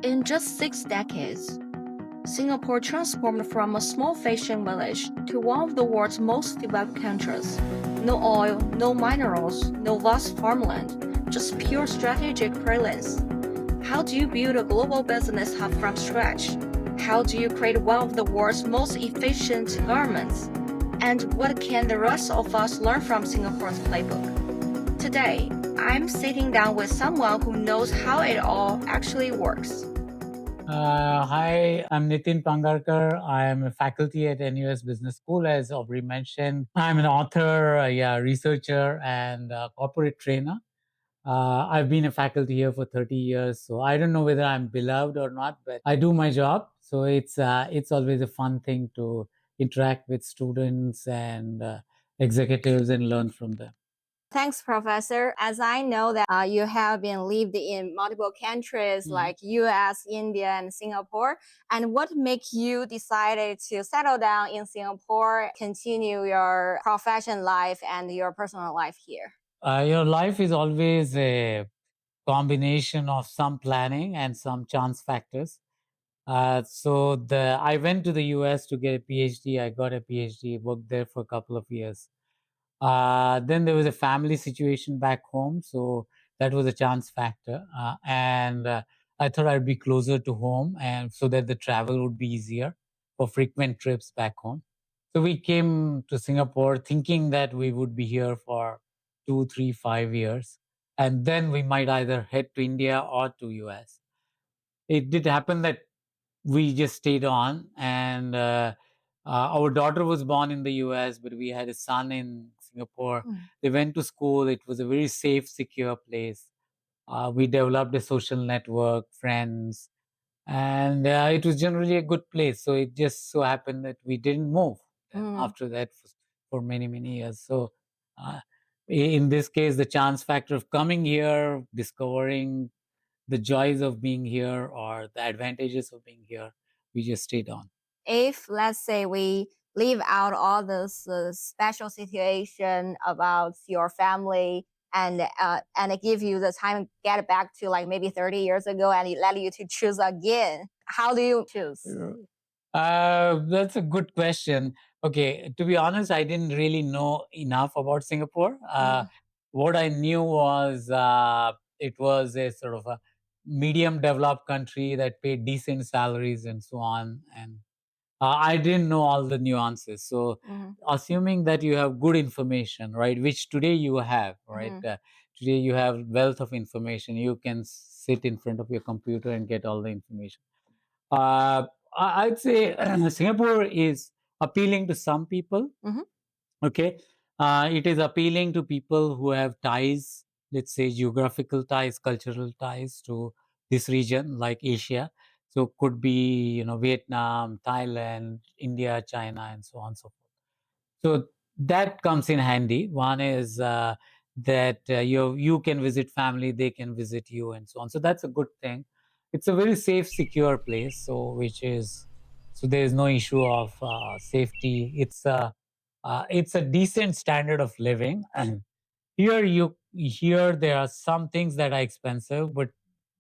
In just 6 decades, Singapore transformed from a small fishing village to one of the world's most developed countries. No oil, no minerals, no vast farmland, just pure strategic presence. How do you build a global business hub from scratch? How do you create one of the world's most efficient governments? And what can the rest of us learn from Singapore's playbook? Today, I'm sitting down with someone who knows how it all actually works. Hi, I'm Nitin Pangarkar. I am a faculty at NUS Business School, as Aubrey mentioned. I'm an author, researcher, and corporate trainer. I've been a faculty here for 30 years, so I don't know whether I'm beloved or not, but I do my job. So it's always a fun thing to interact with students and executives and learn from them. Thanks, Professor. As I know that you have been lived in multiple countries like US, India, and Singapore. And what makes you decided to settle down in Singapore, continue your profession life and your personal life here? Your life is always a combination of some planning and some chance factors. I went to the US to get a PhD. I got a PhD, worked there for a couple of years. Then there was a family situation back home, so that was a chance factor. And I thought I'd be closer to home, and so that the travel would be easier for frequent trips back home. So we came to Singapore thinking that we would be here for 2, 3, 5 years, and then we might either head to India or to US. It did happen that we just stayed on, and our daughter was born in the US, but we had a son in Singapore. They went to school. It was a very safe, secure place. We developed a social network, friends, and it was generally a good place. So it just so happened that we didn't move after that for many, many years. So uh, in this case, the chance factor of coming here, discovering the joys of being here or the advantages of being here, we just stayed on. If, let's say, we leave out all this special situation about your family and it give you the time to get back to like maybe 30 years ago and it let you to choose again, how do you choose? That's a good question. Okay, to be honest, I didn't really know enough about Singapore. What I knew was it was a sort of a medium developed country that paid decent salaries and so on. And I didn't know all the nuances. So, assuming that you have good information, right, which today you have, right? Today you have wealth of information. You can sit in front of your computer and get all the information. I'd say Singapore is appealing to some people. Okay. It is appealing to people who have ties, let's say geographical ties, cultural ties to this region, like Asia. So could be, Vietnam, Thailand, India, China, and so on and so forth. So that comes in handy. One is that you can visit family, they can visit you, and so on. So that's a good thing. It's a very safe, secure place. So there is no issue of safety. It's a decent standard of living. And here there are some things that are expensive, but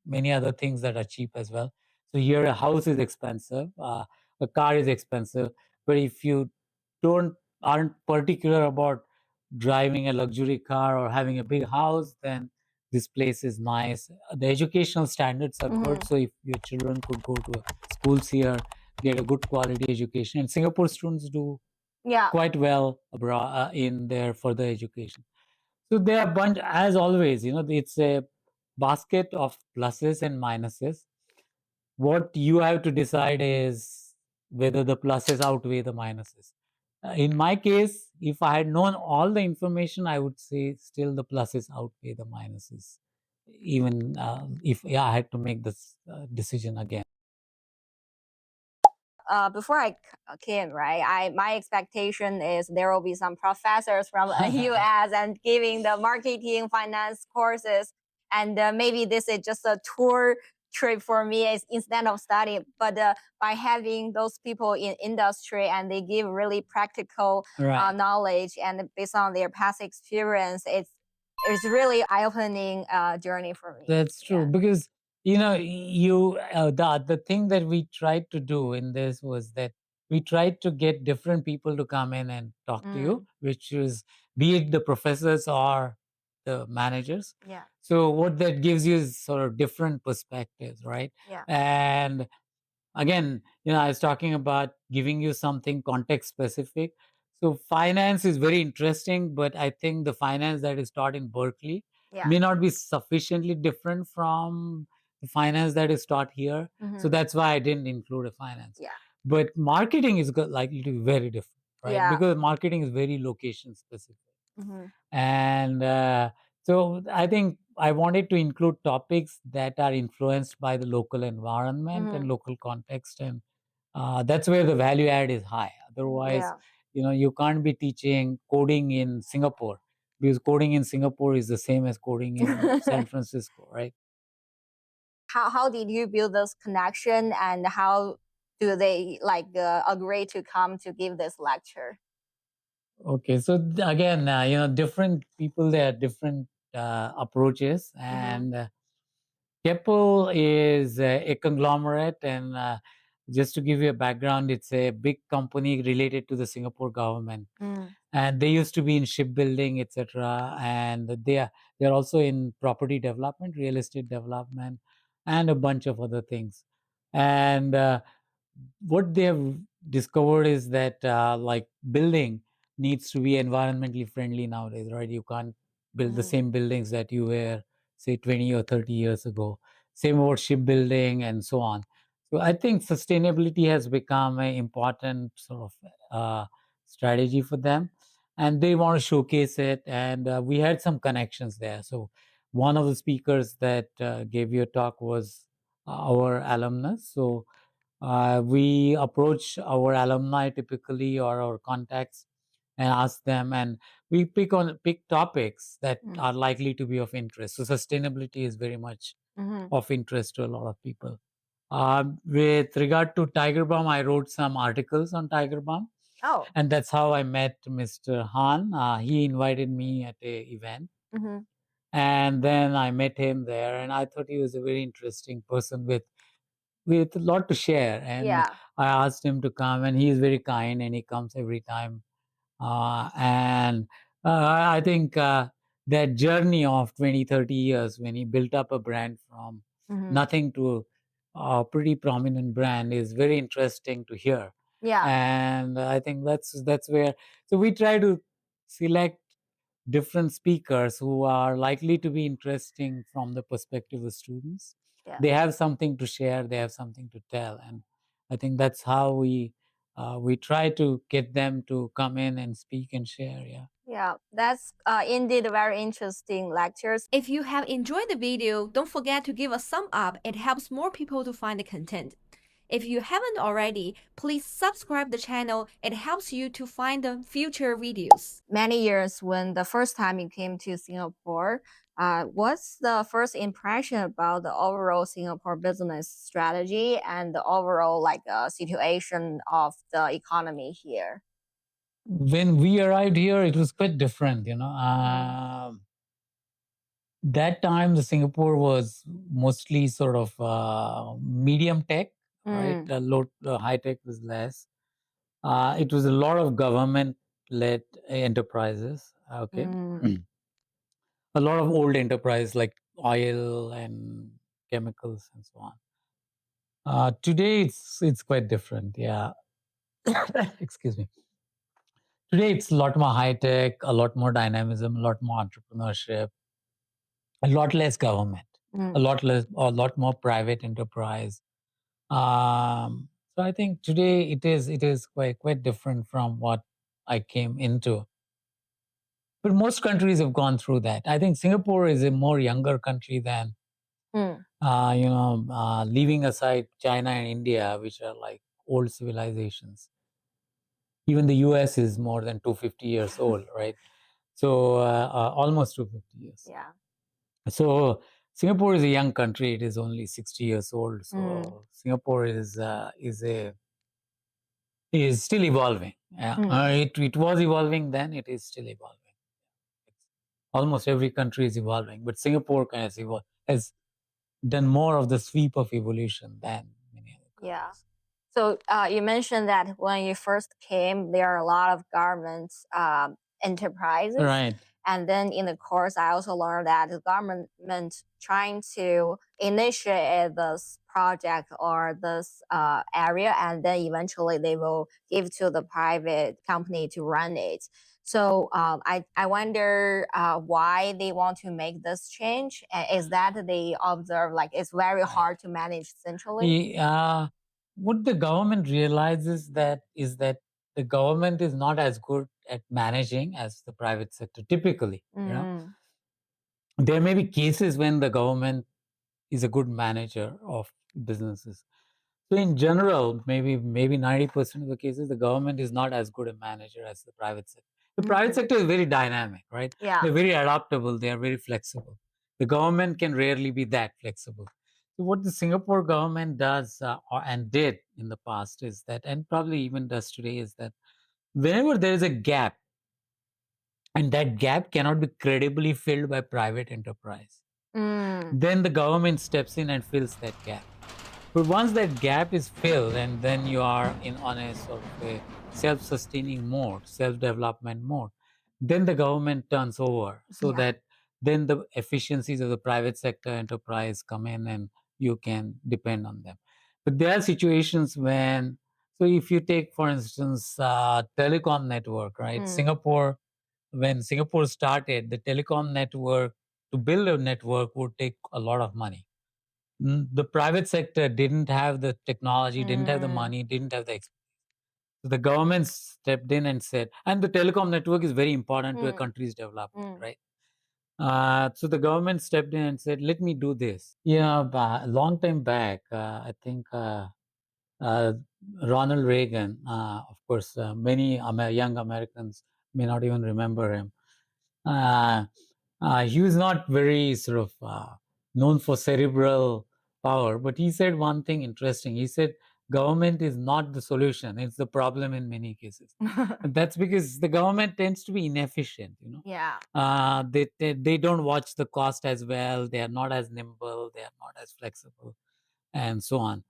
many other things that are cheap as well. So here a house is expensive, a car is expensive, but if you don't aren't particular about driving a luxury car or having a big house, then this place is nice. The educational standards are good, so if your children could go to schools here, get a good quality education, and Singapore students do quite well abroad in their further education. So there are bunch, as always, it's a basket of pluses and minuses. What you have to decide is whether the pluses outweigh the minuses. In my case, if I had known all the information, I would say still the pluses outweigh the minuses, even if I had to make this decision again. Before I came, right, my expectation is there will be some professors from US and giving the marketing finance courses, and maybe this is just a tour trip for me instead of study. But by having those people in industry and they give really practical knowledge and based on their past experience, it's really eye-opening journey for me. That's true, because The thing that we tried to do in this was that we tried to get different people to come in and talk to you, which is be it the professors or the managers. Yeah. So what that gives you is sort of different perspectives, right? Yeah. And again, I was talking about giving you something context specific. So finance is very interesting, but I think the finance that is taught in Berkeley Yeah. may not be sufficiently different from the finance that is taught here. So that's why I didn't include a finance. Yeah. But marketing is likely to be very different, right? Yeah. Because marketing is very location specific. And so I think I wanted to include topics that are influenced by the local environment and local context, and that's where the value add is high. Otherwise, you can't be teaching coding in Singapore, because coding in Singapore is the same as coding in San Francisco, right? How did you build this connection, and how do they agree to come to give this lecture? Okay, so again, different people, there are different approaches, and Keppel is a conglomerate, and just to give you a background, it's a big company related to the Singapore government, and they used to be in shipbuilding, etc. And they're also in property development, real estate development, and a bunch of other things. And what they have discovered is that like building needs to be environmentally friendly nowadays, right? You can't build the same buildings that you were, say, 20 or 30 years ago. Same about shipbuilding and so on. So I think sustainability has become an important sort of strategy for them, and they want to showcase it. And we had some connections there. So one of the speakers that gave you a talk was our alumnus. So we approach our alumni typically, or our contacts, and ask them, and we pick topics that are likely to be of interest. So sustainability is very much of interest to a lot of people. With regard to Tiger Balm, I wrote some articles on Tiger Balm. Oh. And that's how I met Mr. Han. He invited me at a event. And then I met him there, and I thought he was a very interesting person with a lot to share. And I asked him to come, and he is very kind, and he comes every time. And I think that journey of 20, 30 years, when he built up a brand from nothing to a pretty prominent brand, is very interesting to hear. And I think that's where, so we try to select different speakers who are likely to be interesting from the perspective of students. They have something to share, they have something to tell, and I think that's how we try to get them to come in and speak and share. Yeah, that's indeed very interesting lectures. If you have enjoyed the video, don't forget to give a thumb up. It helps more people to find the content. If you haven't already, please subscribe the channel. It helps you to find the future videos. Many years when the first time you came to Singapore, what's the first impression about the overall Singapore business strategy and the overall situation of the economy here? When we arrived here, it was quite different. That time, the Singapore was mostly sort of medium tech, right? High tech was less. It was a lot of government-led enterprises. Okay. A lot of old enterprise like oil and chemicals and so on. Today, it's quite different. Yeah. Excuse me. Today, it's a lot more high tech, a lot more dynamism, a lot more entrepreneurship, a lot less government, a lot more private enterprise. So I think today it is quite different from what I came into. But most countries have gone through that. I think Singapore is a more younger country than, leaving aside China and India, which are like old civilizations. Even the US is more than 250 years old, right? So almost 250 years. Yeah. So Singapore is a young country. It is only 60 years old. So Singapore is still evolving. It was evolving then. It is still evolving. Almost every country is evolving, but Singapore kind of has done more of the sweep of evolution than many other countries. Yeah. So you mentioned that when you first came, there are a lot of government enterprises. Right. And then in the course, I also learned that the government trying to initiate this project or this area, and then eventually they will give to the private company to run it. So I wonder why they want to make this change. Is that they observe like it's very hard to manage centrally? What the government realizes that is that the government is not as good at managing as the private sector typically. There may be cases when the government is a good manager of businesses. So in general, maybe 90% of the cases, the government is not as good a manager as the private sector. The private sector is very dynamic, right? Yeah. They're very adaptable. They are very flexible. The government can rarely be that flexible. So what the Singapore government does and did in the past is that, and probably even does today, is that whenever there is a gap, and that gap cannot be credibly filled by private enterprise, then the government steps in and fills that gap. But once that gap is filled, and then you are on a sort of a self-sustaining mode, self-development mode, then the government turns over, so that then the efficiencies of the private sector enterprise come in and you can depend on them. But there are situations when, so if you take, for instance, telecom network, right? Singapore, when Singapore started, the telecom network, to build a network would take a lot of money. The private sector didn't have the technology, didn't have the money, didn't have the expertise. So the government stepped in and said, and the telecom network is very important to a country's development, right? So the government stepped in and said, let me do this. Yeah, a long time back, I think Ronald Reagan, of course, many young Americans may not even remember him. He was not very sort of known for cerebral power, but he said one thing interesting. He said, government is not the solution, it's the problem in many cases. And that's because the government tends to be inefficient, Yeah. They don't watch the cost as well, they are not as nimble, they are not as flexible, and so on.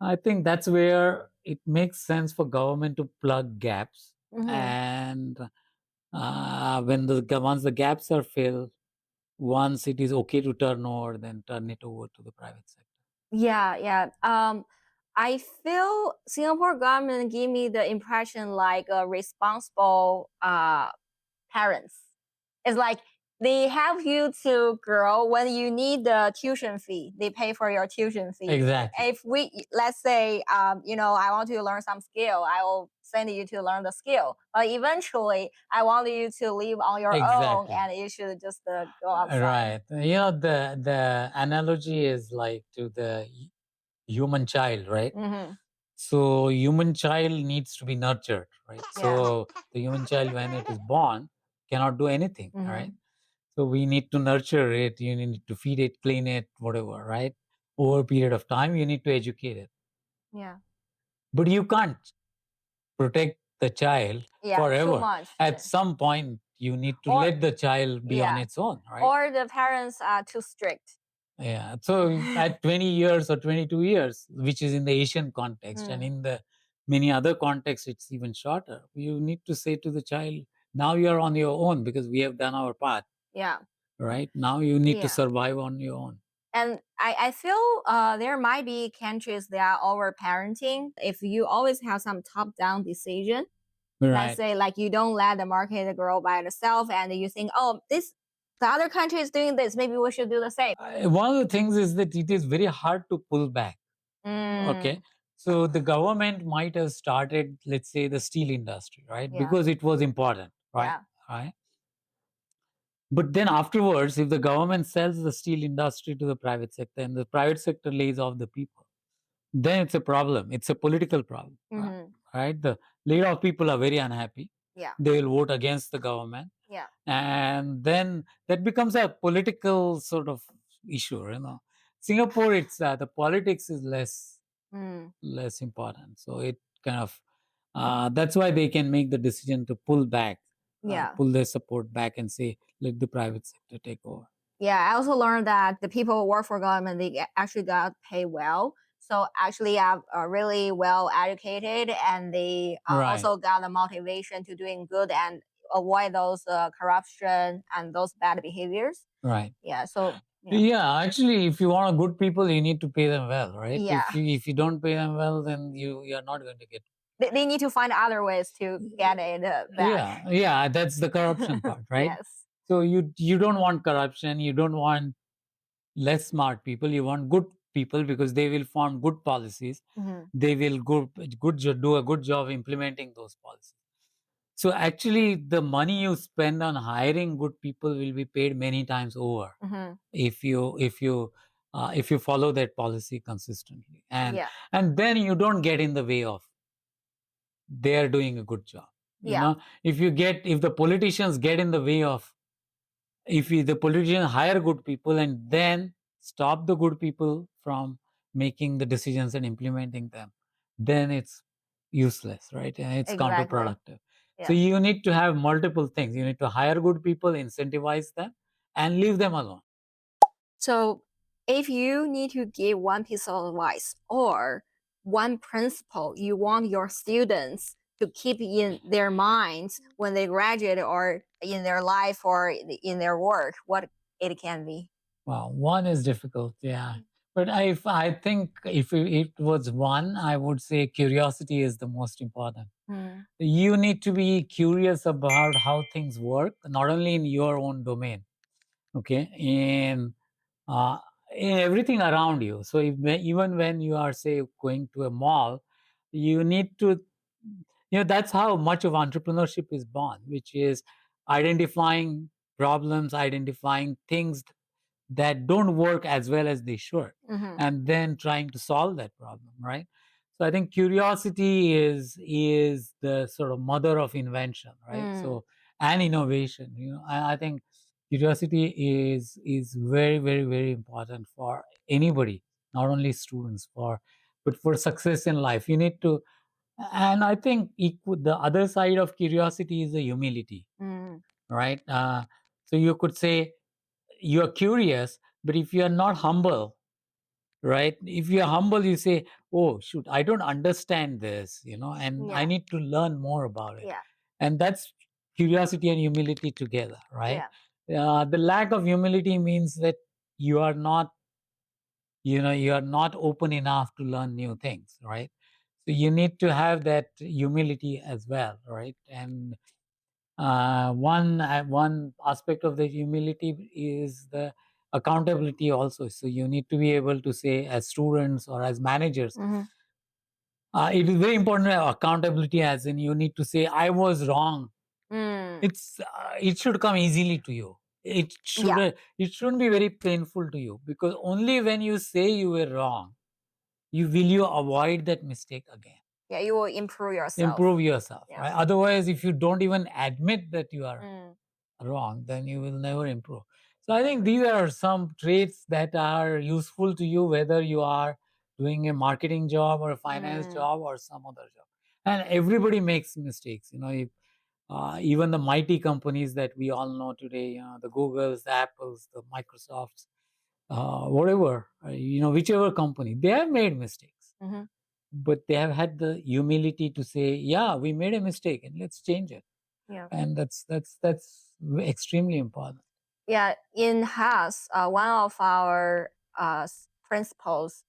I think that's where it makes sense for government to plug gaps. And once the gaps are filled, once it is okay to turn over, then turn it over to the private sector. Yeah. I feel Singapore government give me the impression like a responsible parents. It's like they help you to grow when you need the tuition fee. They pay for your tuition fee. Exactly. If let's say, I want to learn some skill, I will send you to learn the skill. But eventually, I want you to live on your own, and you should just go outside. Right. The analogy is like to the human child, right? So human child needs to be nurtured, right? So the human child, when it is born, cannot do anything, right? So we need to nurture it. You need to feed it, clean it, whatever, right? Over a period of time, you need to educate it. Yeah. But you can't protect the child forever. Too much. At some point, you need to let the child be on its own, right? Or the parents are too strict. Yeah. So at 20 years or 22 years, which is in the Asian context, and in the many other contexts, it's even shorter. You need to say to the child, now you are on your own because we have done our part. Yeah. Right. Now you need to survive on your own. And I feel there might be countries that are over parenting. If you always have some top down decision, let's say like you don't let the market grow by itself, and you think, oh, the other country is doing this, maybe we should do the same. One of the things is that it is very hard to pull back. Okay. So the government might have started, let's say, the steel industry, right? Because it was important, right? Right. But then afterwards, if the government sells the steel industry to the private sector and the private sector lays off the people, then it's a problem. It's a political problem, right? The laid off people are very unhappy. Yeah. They will vote against the government. Yeah. And then that becomes a political sort of issue, Singapore, it's the politics is less important. So it kind of, that's why they can make the decision to pull back, pull their support back and say, let the private sector take over. Yeah, I also learned that the people who work for government, they actually got paid well. So actually, are really well educated, and they Right. also got the motivation to doing good and avoid those corruption and those bad behaviors. Right. Yeah. So Yeah, actually, if you want good people, you need to pay them well, right? Yeah. If you don't pay them well, then you're not going to get. They need to find other ways to get it back. Yeah, that's the corruption part, right? Yes. So you don't want corruption, you don't want less smart people, you want good people because they will form good policies. Mhm. They will do a good job implementing those policies. So actually, the money you spend on hiring good people will be paid many times over Mhm. if you follow that policy consistently, Yeah. and then you don't get in the way of they're doing a good job. Yeah. If the politicians get in the way of, the politicians hire good people and then stop the good people from making the decisions and implementing them, then it's useless, right? And it's Exactly. counterproductive. So Yeah. you need to have multiple things. You need to hire good people, incentivize them, and leave them alone. So, if you need to give one piece of advice or one principle you want your students to keep in their minds when they graduate or in their life or in their work, what it can be? Wow, one is difficult, yeah. But I think if it was one, I would say curiosity is the most important. Mm. You need to be curious about how things work, not only in your own domain, okay, uh, in everything around you. So even when you are, say, going to a mall, you need to, that's how much of entrepreneurship is born, which is identifying problems, identifying things that don't work as well as they should, Mhm. and then trying to solve that problem, right? So I think curiosity is the sort of mother of invention, right? So and innovation, I think curiosity is very, very, very important for anybody, not only students, but for success in life. You need to, and I think the other side of curiosity is the humility, Mm. right? So you could say you're curious, but if you're not humble, right? If you're humble, you say, oh shoot, I don't understand this, and I Yeah. need to learn more about it. Yeah. And that's curiosity and humility together, right? Yeah. The lack of humility means that you are not you are not open enough to learn new things, right? So you need to have that humility as well, right? And one aspect of the humility is the accountability also. So you need to be able to say, as students or as managers, Mhm. it is very important to have accountability, as in you need to say, I was wrong. Mm. It should come easily to you. Yeah. It shouldn't be very painful to you, because only when you say you were wrong, you avoid that mistake again. Yeah. You will improve yourself. Improve yourself, Yeah. right? Otherwise, if you don't even admit that you are Mm. wrong, then you will never improve. So I think these are some traits that are useful to you, whether you are doing a marketing job or a finance job or some other job. And everybody makes mistakes. Even the mighty companies that we all know today, the Googles, the Apples, the Microsofts, whatever, whichever company, they have made mistakes. Mm-hmm. But they have had the humility to say, yeah, we made a mistake and let's change it. Yeah. And that's extremely important. Yeah, in Haas, one of our principles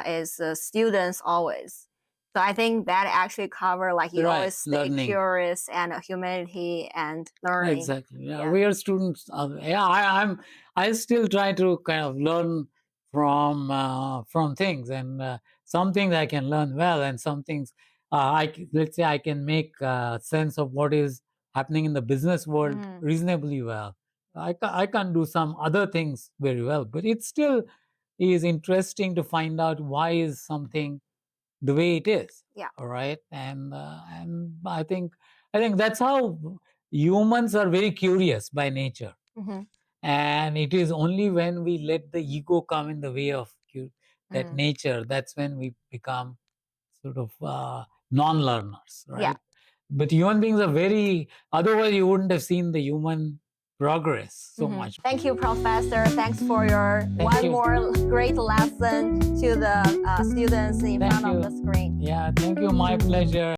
is students always. So I think that actually cover like you Right, always stay learning. curious and humility and learning. Exactly. Yeah, Yeah. we are students. I still try to kind of learn from things, and some things I can learn well, and some things let's say I can make sense of what is happening in the business world reasonably well. I can't do some other things very well, but it still is interesting to find out why is something the way it is. Yeah. All right. And I think that's how humans are very curious by nature. Mm-hmm. And it is only when we let the ego come in the way of that nature, that's when we become sort of non-learners, right? Yeah. But human beings are very, otherwise you wouldn't have seen the human progress so Mhm. much. Thank you, Professor. Thanks for your Thank you. more great lesson to the students in Thank front you. of the screen. Yeah, thank you. My pleasure.